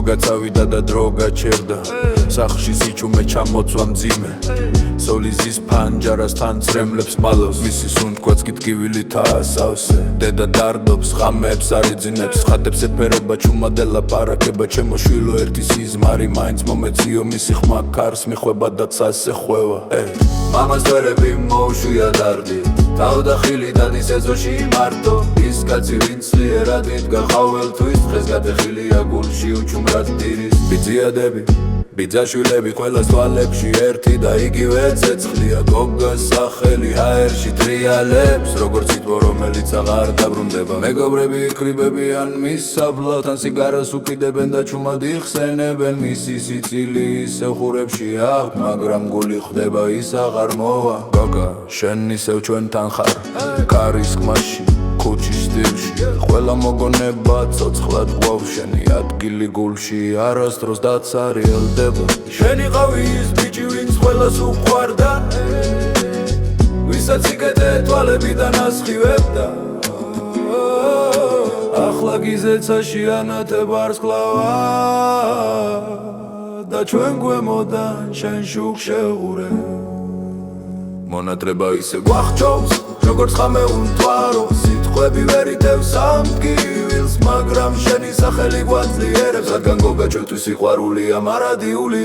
გოგაცავიდა და დრო გაჩერდა სახლში სიჩუმე ჩამოცვა მძიმე სოლიზის ფანჯარასთან წრემლებს მალავს მისი სუნთქვაც კი ტკივილითაა სავსე დედა დარდობს ღამეებს არიძინებს ხატებს ეფერება ჩუმადელა პარაკება ჩემო შვილო ერთი სიზმარი მაინც მომეციო მისი ხმა ქარს მიხვება და ცას ეხვევა მამას დვერები მოუშვია დარდი თავდახილი დადის ეზოში მარტო ის კაცი ვინც ძლიერად იდგა ყოველთვის დღეს გადახილია გულში უჩუმრად დირის ბიძიადები ბიძაშვილები ყველას თვალებში ერთი და იგივე ცეცხლია გოგას სახელი ჰაერში ტრიალებს როგორც იტყვა რომელიც აღარ დაბრუნდება მეგობრები იკრიბებიან მის საბლავთან სიგარას უკიდებენ და ჩუმად იხსენებენ მისი სიცილი ისევ ხურებში აქვს მაგრამ გული ხდება ის აღარ მოვა გოგა შენ ისევ ჩვენთან ხარ კარის ხმაში ქუჩის სტილში ყველა მოგონება ცოცხლად გვაქვს შენი ადგილი გულში არასდროს დაცარიელდება შენი ყავი ის ბიჭი ვინც ყველას უყვარდა ვისაც იკეთე თვალებიდან ასხივებდა ახლა გიზეცაში ანათებარს კლავა და ჩვენ გვემოდან შენ შუქ შეღურე მონატრება ისე გვახჩობს როგორც ხამე უნთვარო სიტყვები ვერ იტევს ამ ტკივილს მაგრამ შენი სახელი გვაძლიერებს რადგან გოგა ჩვენთვის სიყვარულია მარადიული